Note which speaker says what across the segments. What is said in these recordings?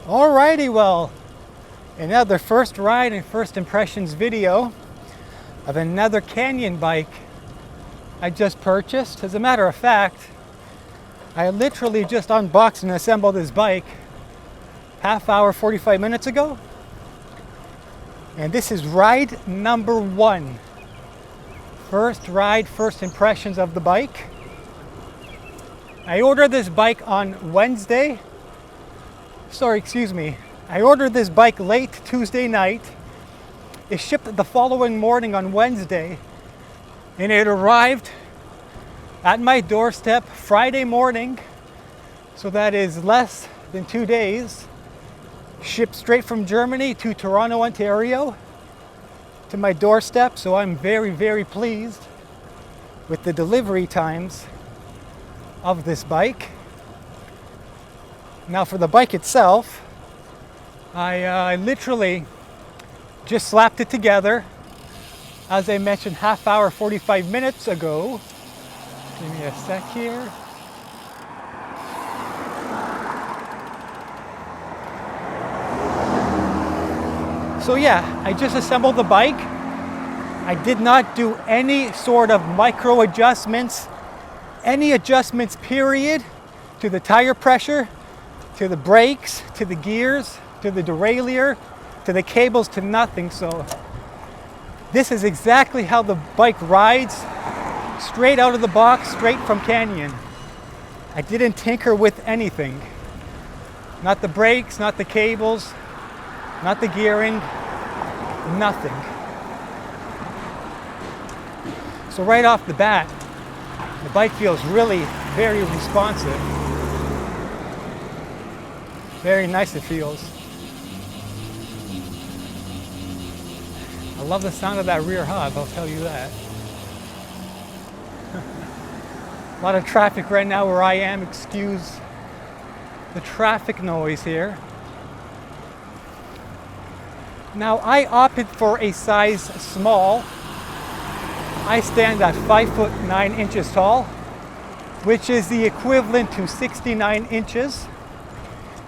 Speaker 1: Alrighty, well, another first ride and first impressions video of another Canyon bike I just purchased. As a matter of fact, I literally just unboxed and assembled this bike half hour, 45 minutes ago. And this is ride number 1. First ride, first impressions of the bike. I ordered this bike on Wednesday. I ordered this bike late Tuesday night. It shipped the following morning on Wednesday, and it arrived at my doorstep Friday morning. So that is less than 2 days. Shipped straight from Germany to Toronto, Ontario, to my doorstep. So I'm very, very pleased with the delivery times of this bike. Now for the bike itself, I literally just slapped it together, as I mentioned half hour, 45 minutes ago. Give me a sec here. So yeah, I just assembled the bike. I did not do any sort of micro adjustments, any adjustments period, to the tire pressure, to the brakes, to the gears, to the derailleur, to the cables, to nothing. So this is exactly how the bike rides, straight out of the box, straight from Canyon. I didn't tinker with anything. Not the brakes, not the cables, not the gearing, nothing. So right off the bat, the bike feels really very responsive. Very nice it feels. I love the sound of that rear hub, I'll tell you that. A lot of traffic right now where I am, excuse the traffic noise here. Now I opted for a size small. I stand at 5'9" tall, which is the equivalent to 69 inches.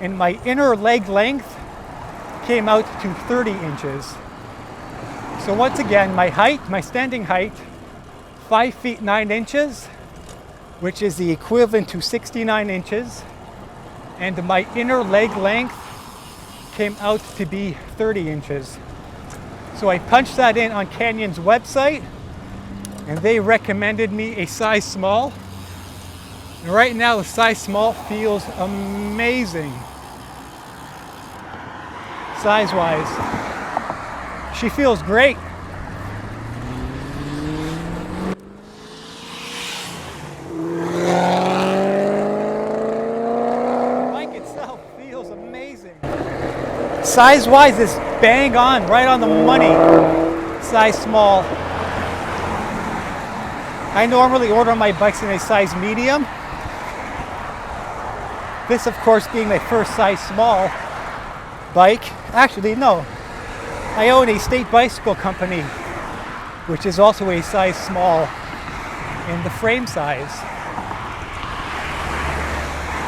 Speaker 1: And my inner leg length came out to 30 inches. So once again, my height, my standing height, 5 feet 9 inches, which is the equivalent to 69 inches. And my inner leg length came out to be 30 inches. So I punched that in on Canyon's website, and they recommended me a size small. And right now, the size small feels amazing. Size-wise, she feels great. The bike itself feels amazing. Size-wise, it's bang on, right on the money. Size small. I normally order my bikes in a size medium. This, of course, being my first size small bike. Actually, no. I own a state bicycle company, which is also a size small in the frame size.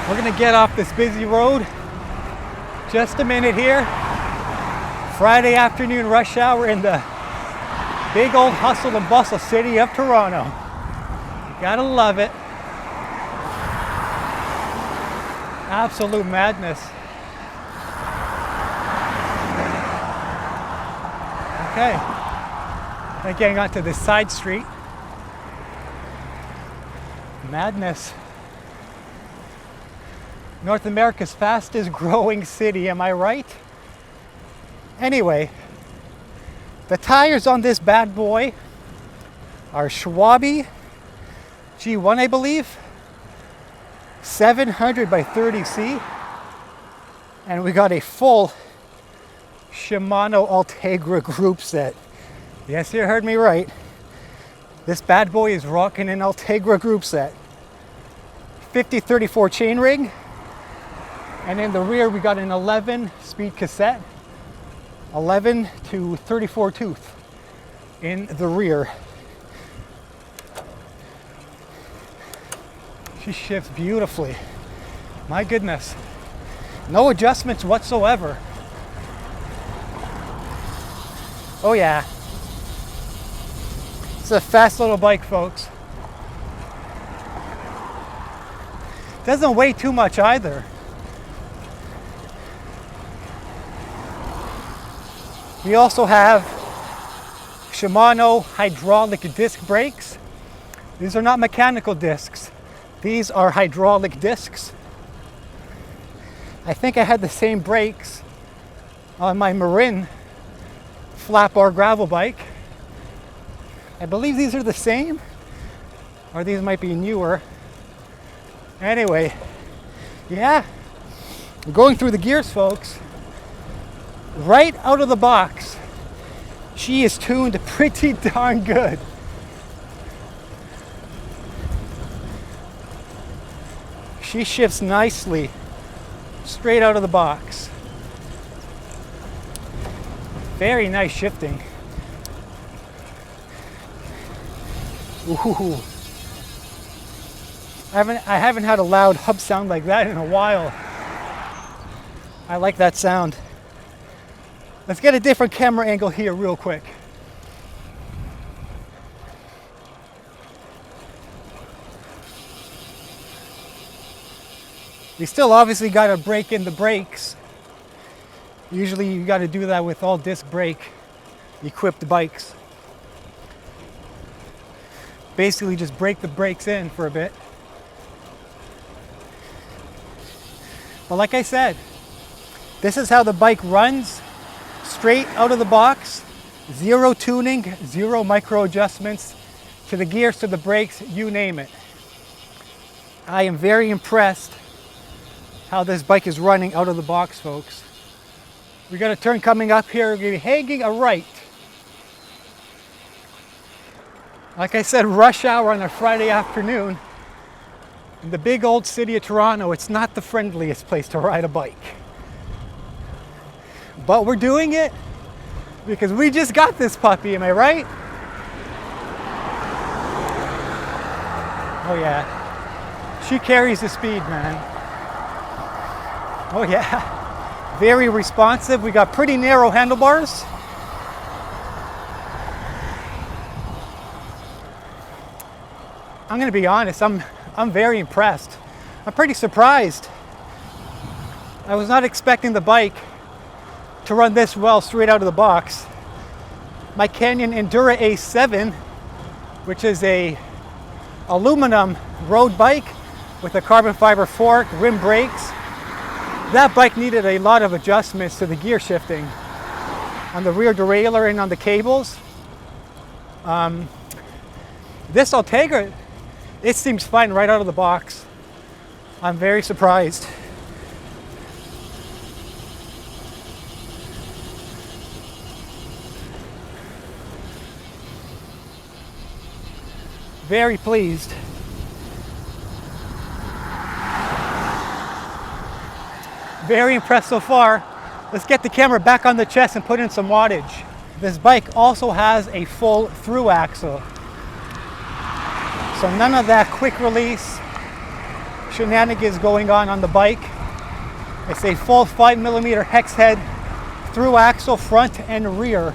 Speaker 1: We're gonna get off this busy road. Just a minute here. Friday afternoon rush hour in the big old hustle and bustle city of Toronto. You gotta love it. Absolute madness. Okay, now getting onto this side street. Madness. North America's fastest growing city, am I right? Anyway, the tires on this bad boy are Schwalbe G1, I believe. 700 by 30C. And we got a full Shimano Ultegra group set. Yes, you heard me right. This bad boy is rocking an Ultegra group set. 50-34 chainring. And in the rear we got an 11 speed cassette. 11 to 34 tooth in the rear. She shifts beautifully. My goodness. No adjustments whatsoever. Oh yeah. It's a fast little bike, folks. Doesn't weigh too much either. We also have Shimano hydraulic disc brakes. These are not mechanical discs. These are hydraulic discs. I think I had the same brakes on my Marin flat bar gravel bike. I believe these are the same, or these might be newer. Anyway, yeah, we're going through the gears, folks. Right out of the box, she is tuned pretty darn good. She shifts nicely straight out of the box. Very nice shifting. Ooh. I haven't had a loud hub sound like that in a while. I like that sound. Let's get a different camera angle here real quick. We still obviously got to brake in the brakes. Usually you got to do that with all disc brake equipped bikes. Basically just brake the brakes in for a bit. But like I said, this is how the bike runs straight out of the box. Zero tuning, zero micro adjustments to the gears, to the brakes, you name it. I am very impressed how this bike is running out of the box, folks. We got a turn coming up here. We're going to be hanging a right. Like I said, rush hour on a Friday afternoon. In the big old city of Toronto, it's not the friendliest place to ride a bike. But we're doing it because we just got this puppy, am I right? Oh yeah. She carries the speed, man. Oh yeah, very responsive. We got pretty narrow handlebars. I'm gonna be honest, I'm very impressed. I'm pretty surprised. I was not expecting the bike to run this well straight out of the box. My Canyon Endura A7, which is a aluminum road bike with a carbon fiber fork, rim brakes. That bike needed a lot of adjustments to the gear shifting on the rear derailleur and on the cables. This Ultegra, it seems fine right out of the box. I'm very surprised. Very pleased. Very impressed so far. Let's get the camera back on the chest and put in some wattage. This bike also has a full through axle. So none of that quick release shenanigans going on the bike. It's a full 5mm hex head through axle, front and rear.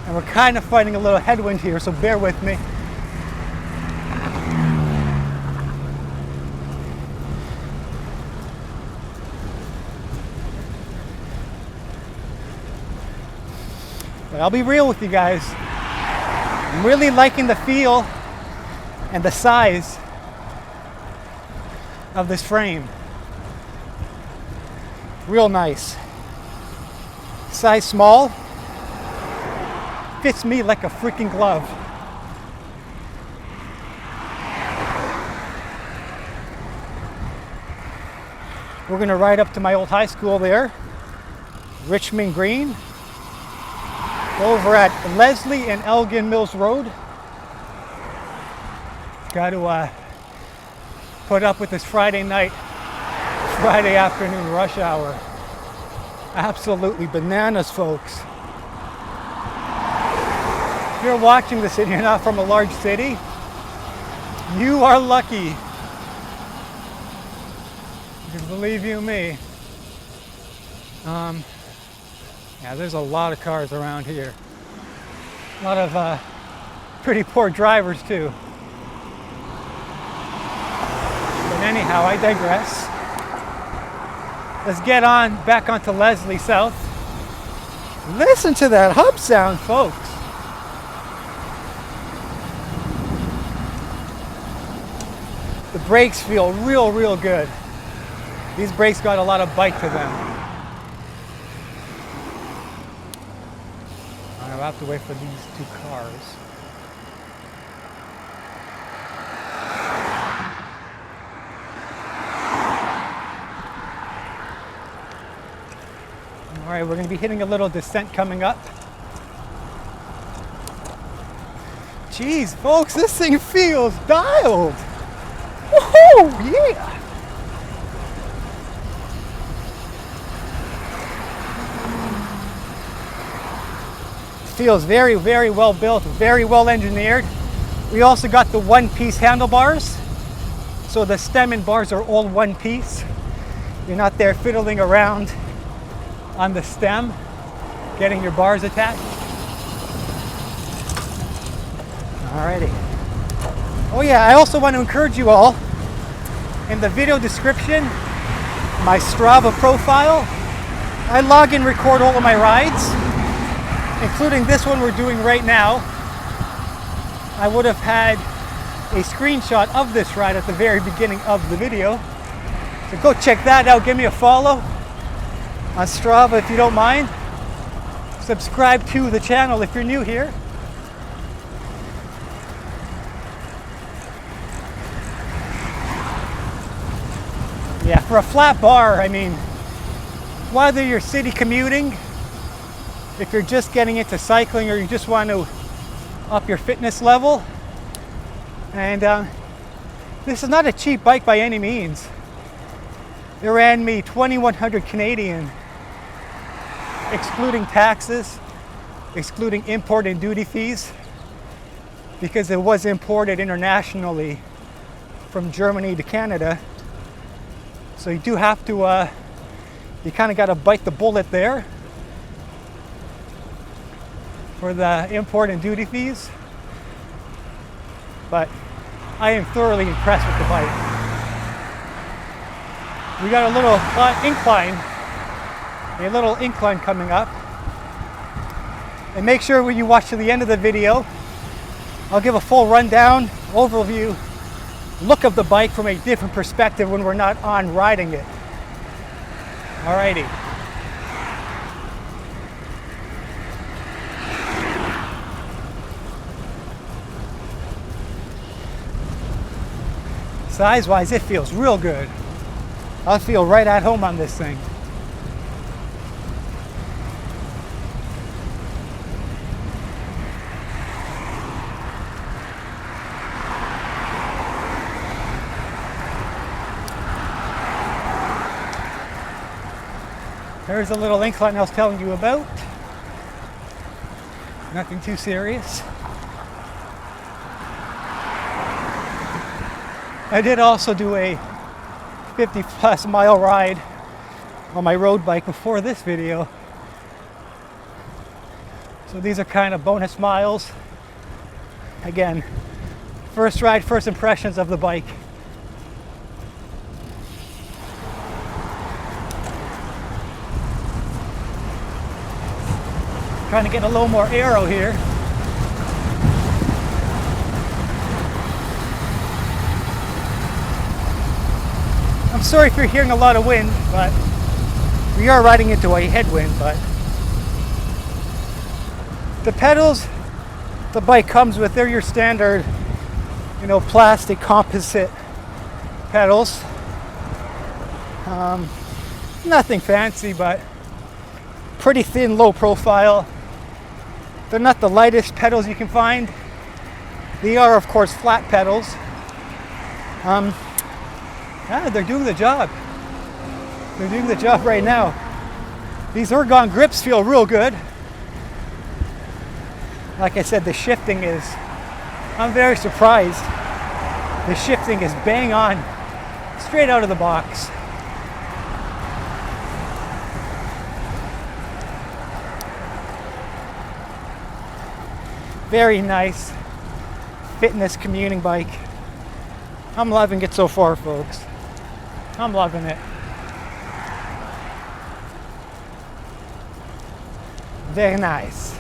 Speaker 1: And we're kind of fighting a little headwind here, so bear with me. But I'll be real with you guys. I'm really liking the feel and the size of this frame. Real nice. Size small. Fits me like a freaking glove. We're gonna ride up to my old high school there, Richmond Green, over at Leslie and Elgin Mills Road. Got to put up with this Friday night, Friday afternoon rush hour. Absolutely bananas, folks. If you're watching this and you're not from a large city, you are lucky. Because believe you me, yeah, there's a lot of cars around here. A lot of pretty poor drivers too. But anyhow, I digress. Let's get on back onto Leslie South. Listen to that hub sound, folks. The brakes feel real good. These brakes got a lot of bite to them. I'll have to wait for these two cars. All right, we're going to be hitting a little descent coming up. Jeez, folks, this thing feels dialed. Woohoo! Yeah! Feels very well built, very well engineered. We also got the one-piece handlebars. So the stem and bars are all one piece. You're not there fiddling around on the stem, getting your bars attached. Alrighty. Oh yeah, I also want to encourage you all, in the video description, my Strava profile, I log and record all of my rides, including this one we're doing right now. I would have had a screenshot of this ride at the very beginning of the video. So go check that out, give me a follow on Strava if you don't mind. Subscribe to the channel if you're new here. Yeah, for a flat bar, I mean, whether you're city commuting, if you're just getting into cycling, or you just want to up your fitness level, and this is not a cheap bike by any means. It ran me 2,100 Canadian, excluding taxes, excluding import and duty fees, because it was imported internationally from Germany to Canada. So you do have to, you kind of got to bite the bullet there for the import and duty fees. But I am thoroughly impressed with the bike. We got a little incline coming up. And make sure when you watch to the end of the video, I'll give a full rundown, overview, look of the bike from a different perspective when we're not on riding it. Alrighty. Size-wise, it feels real good. I feel right at home on this thing. There's a little incline I was telling you about. Nothing too serious. I did also do a 50+ mile ride on my road bike before this video. So these are kind of bonus miles. Again, first ride, first impressions of the bike. Trying to get a little more aero here. I'm sorry if you're hearing a lot of wind, but we are riding into a headwind. But the pedals the bike comes with, they're your standard, plastic composite pedals. Nothing fancy, but pretty thin, low profile. They're not the lightest pedals you can find. They are, of course, flat pedals. Yeah, they're doing the job. They're doing the job right now. These ergon grips feel real good. Like I said, the shifting is, I'm very surprised. The shifting is bang on, straight out of the box. Very nice fitness commuting bike. I'm loving it so far, folks. I'm loving it. Very nice.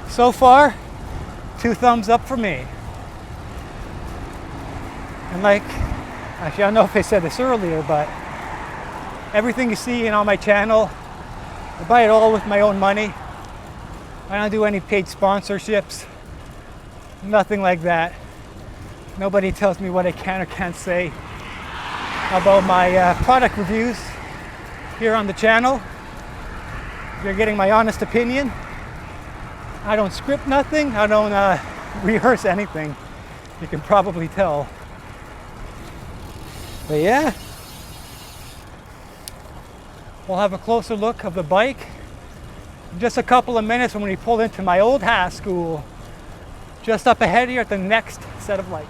Speaker 1: So far, 2 thumbs up for me. And like, actually I don't know if I said this earlier, but everything you see on my channel, I buy it all with my own money. I don't do any paid sponsorships, nothing like that. Nobody tells me what I can or can't say about my product reviews here on the channel. You're getting my honest opinion. I don't script nothing. I don't rehearse anything. You can probably tell. But yeah, we'll have a closer look of the bike in just a couple of minutes when we pull into my old high school, just up ahead here at the next set of light.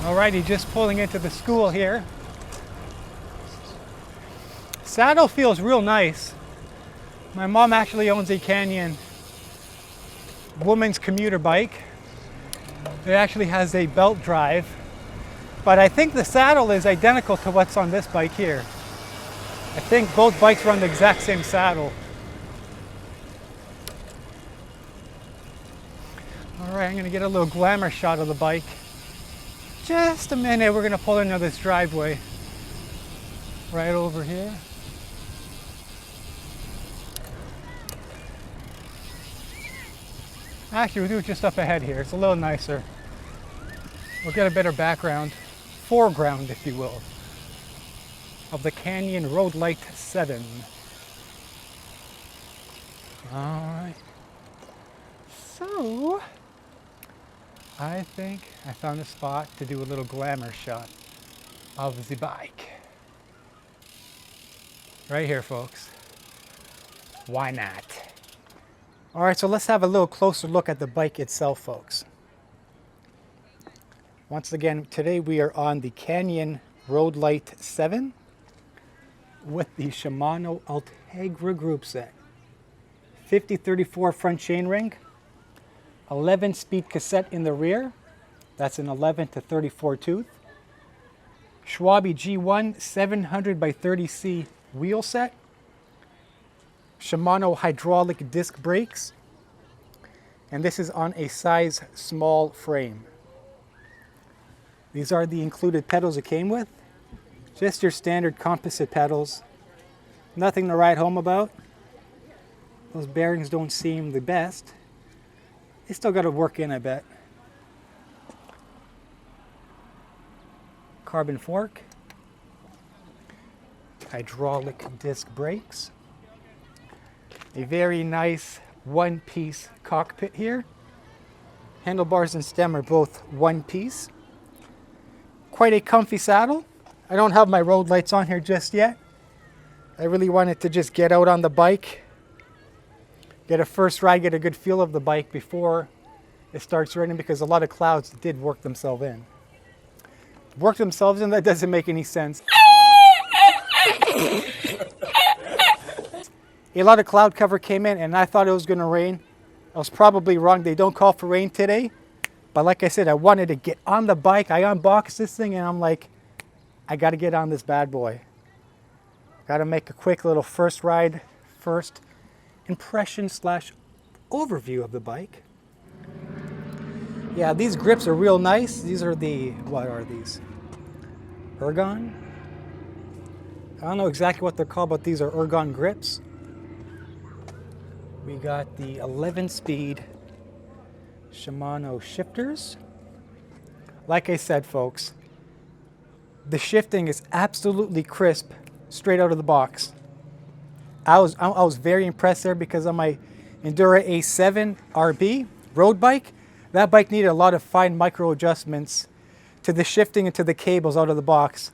Speaker 1: Alrighty, just pulling into the school here. Saddle feels real nice. My mom actually owns a Canyon woman's commuter bike. It actually has a belt drive, but I think the saddle is identical to what's on this bike here. I think both bikes run the exact same saddle. All right, I'm gonna get a little glamour shot of the bike. Just a minute, we're gonna pull into this driveway right over here. Actually, we'll do it just up ahead here. It's a little nicer. We'll get a better background, foreground, if you will, of the Canyon Roadlite 7. All right. So, I think I found a spot to do a little glamour shot of the bike. Right here, folks. Why not? All right, so let's have a little closer look at the bike itself, folks. Once again, today we are on the Canyon Roadlite 7 with the Shimano Ultegra group set. 5034 front chainring, 11-speed cassette in the rear. That's an 11 to 34 tooth. Schwalbe G1 700x30C wheel set. Shimano hydraulic disc brakes. And this is on a size small frame. These are the included pedals it came with. Just your standard composite pedals. Nothing to write home about. Those bearings don't seem the best. They still got to work in, I bet. Carbon fork. Hydraulic disc brakes. A very nice one-piece cockpit here. Handlebars and stem are both one piece. Quite a comfy saddle. I don't have my road lights on here just yet. I really wanted to just get out on the bike, get a first ride, get a good feel of the bike before it starts raining, because a lot of clouds did work themselves in. Work themselves in, that doesn't make any sense. A lot of cloud cover came in and I thought it was going to rain. I was probably wrong. They don't call for rain today. But like I said, I wanted to get on the bike. I unboxed this thing and I'm like, I got to get on this bad boy. Got to make a quick little first ride, first impression / overview of the bike. Yeah, these grips are real nice. These are the, what are these? Ergon? I don't know exactly what they're called, but these are Ergon grips. We got the 11-speed Shimano shifters. Like I said, folks, the shifting is absolutely crisp straight out of the box. I was very impressed there, because on my Endura A7 RB road bike, that bike needed a lot of fine micro adjustments to the shifting and to the cables out of the box.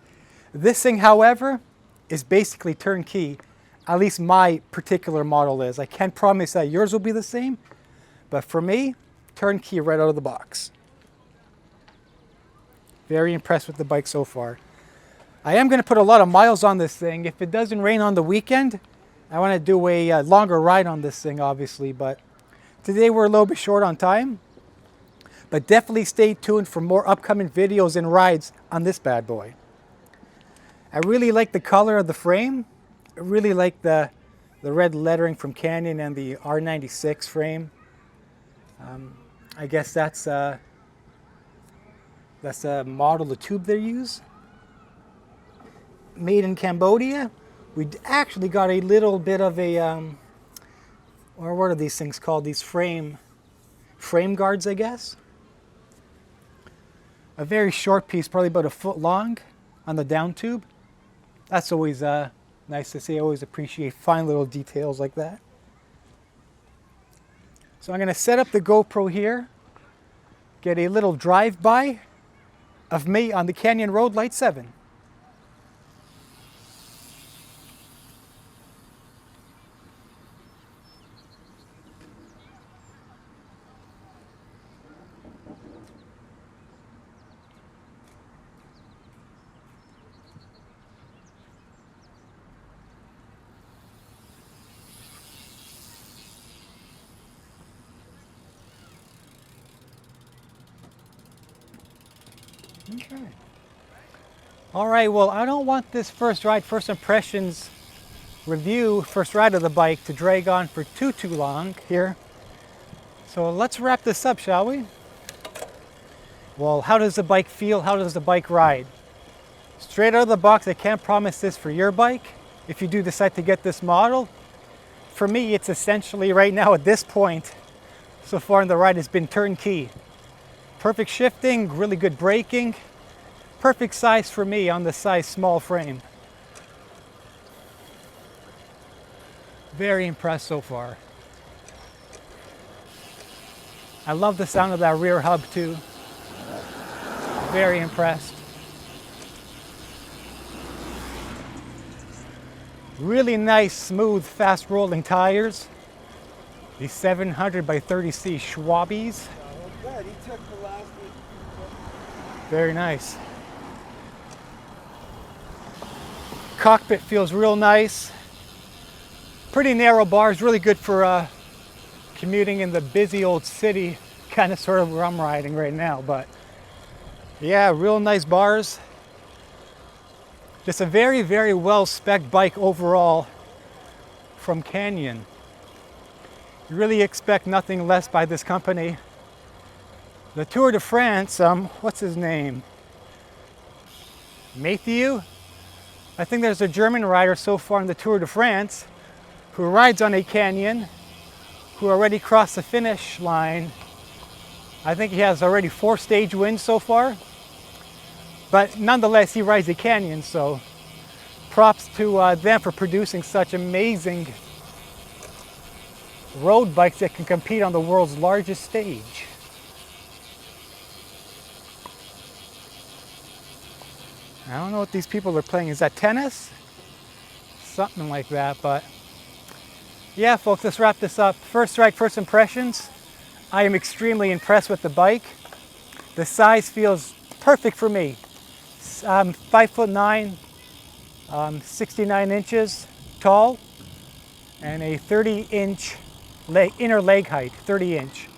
Speaker 1: This thing, however, is basically turnkey. At least my particular model is. I can't promise that yours will be the same, but for me, turnkey right out of the box. Very impressed with the bike so far. I am going to put a lot of miles on this thing. If it doesn't rain on the weekend, I want to do a longer ride on this thing, obviously, but today we're a little bit short on time. But definitely stay tuned for more upcoming videos and rides on this bad boy. I really like the color of the frame. I really like the red lettering from Canyon and the R96 frame. I guess that's a model, the tube they use. Made in Cambodia. We actually got a little bit of a, or what are these things called? These frame guards, I guess. A very short piece, probably about a foot long on the down tube. That's always nice to see. I always appreciate fine little details like that. So I'm going to set up the GoPro here, get a little drive-by of me on the Canyon Roadlite 7. Okay. All right, well, I don't want this first ride, first impressions review, first ride of the bike to drag on for too long here. So let's wrap this up, shall we? Well, how does the bike feel? How does the bike ride? Straight out of the box, I can't promise this for your bike. If you do decide to get this model, for me, it's essentially right now at this point, so far in the ride, it's been turnkey. Perfect shifting, really good braking, perfect size for me on the size small frame. Very impressed so far. I love the sound of that rear hub too. Very impressed. Really nice, smooth, fast rolling tires. These 700 by 30C Schwabies. Very nice. Cockpit feels real nice. Pretty narrow bars, really good for commuting in the busy old city, kind of sort of where I'm riding right now. But yeah, real nice bars. Just a very, very well-spec'd bike overall from Canyon. You really expect nothing less by this company. The Tour de France, what's his name? Matthew? I think there's a German rider so far in the Tour de France who rides on a Canyon, who already crossed the finish line. I think he has already 4 stage wins so far. But nonetheless, he rides a Canyon, so props to them for producing such amazing road bikes that can compete on the world's largest stage. I don't know what these people are playing. Is that tennis? Something like that, but yeah, folks, let's wrap this up. First ride, first impressions. I am extremely impressed with the bike. The size feels perfect for me. 5'9", 69 inches tall, and a 30-inch inner leg height, 30-inch.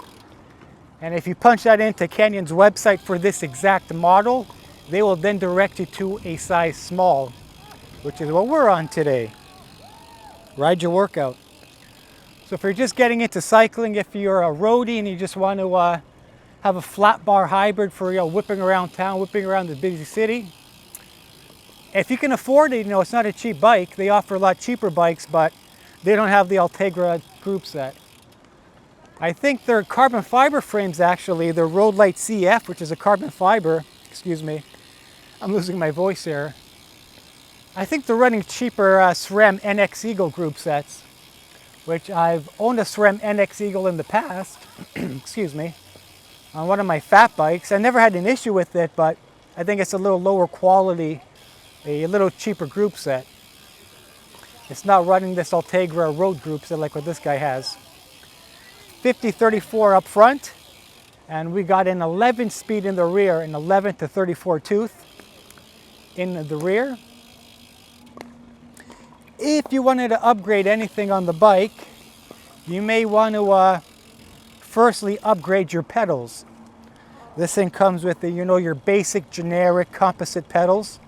Speaker 1: And if you punch that into Canyon's website for this exact model, they will then direct you to a size small, which is what we're on today. Ride your workout. So if you're just getting into cycling, if you're a roadie and you just want to have a flat bar hybrid for whipping around town, whipping around the busy city, if you can afford it, it's not a cheap bike. They offer a lot cheaper bikes, but they don't have the Ultegra group set. I think their carbon fiber frames, actually, their Roadlite CF, which is a carbon fiber, excuse me, I'm losing my voice here. I think they're running cheaper SRAM NX Eagle group sets, which I've owned a SRAM NX Eagle in the past, excuse me, on one of my fat bikes. I never had an issue with it, but I think it's a little lower quality, a little cheaper group set. It's not running this Ultegra road group set like what this guy has. 50-34 up front, and we got an 11 speed in the rear, an 11 to 34 tooth in the rear. if you wanted to upgrade anything on the bike, you may want to firstly upgrade your pedals. This thing comes with the, your basic generic composite pedals.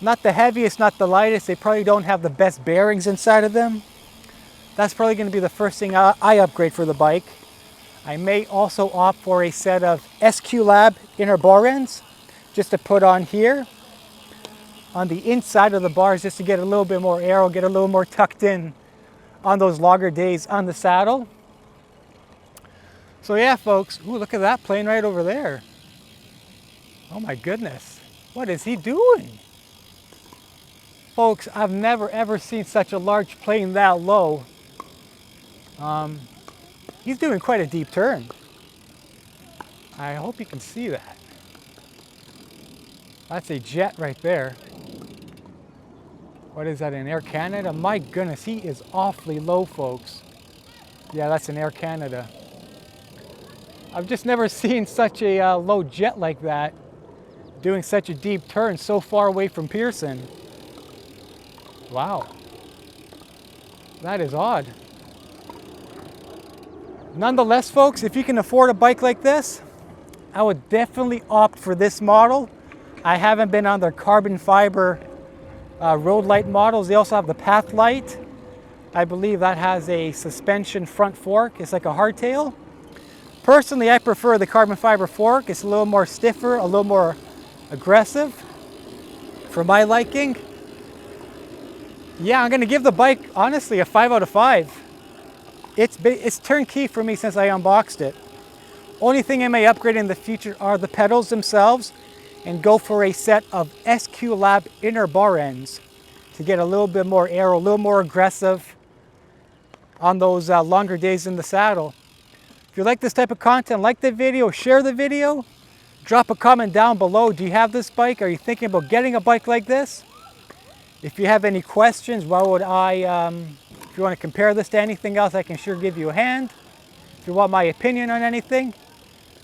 Speaker 1: Not the heaviest, not the lightest. They probably don't have the best bearings inside of them. That's probably going to be the first thing I upgrade for the bike. I may also opt for a set of SQ Lab inner bar ends just to put on here on the inside of the bars, just to get a little bit more aero, get a little more tucked in on those longer days on the saddle. So yeah, folks, ooh, look at that plane right over there. Oh my goodness, what is he doing? Folks, I've never ever seen such a large plane that low. He's doing quite a deep turn. I hope you can see that. That's a jet right there. What is that, in Air Canada? My goodness, he is awfully low, folks. Yeah, that's an Air Canada. I've just never seen such a low jet like that doing such a deep turn so far away from Pearson. Wow. That is odd. Nonetheless, folks, if you can afford a bike like this, I would definitely opt for this model. I haven't been on their carbon fiber Roadlite models. They also have the Pathlite. I believe that has a suspension front fork. It's like a hardtail. Personally, I prefer the carbon fiber fork. It's a little more stiffer, a little more aggressive for my liking. Yeah, I'm going to give the bike, honestly, a 5 out of 5. It's turnkey for me since I unboxed it. Only thing I may upgrade in the future are the pedals themselves, and go for a set of SQ Lab inner bar ends to get a little bit more aero, a little more aggressive on those longer days in the saddle. If you like this type of content, like the video, share the video, drop a comment down below. Do you have this bike? Are you thinking about getting a bike like this? If you have any questions, what would if you want to compare this to anything else, I can sure give you a hand. If you want my opinion on anything,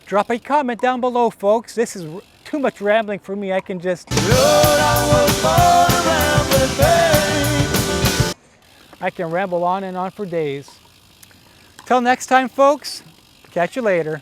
Speaker 1: drop a comment down below, folks. This is too much rambling for me. I can just... I can ramble on and on for days. Till next time, folks. Catch you later.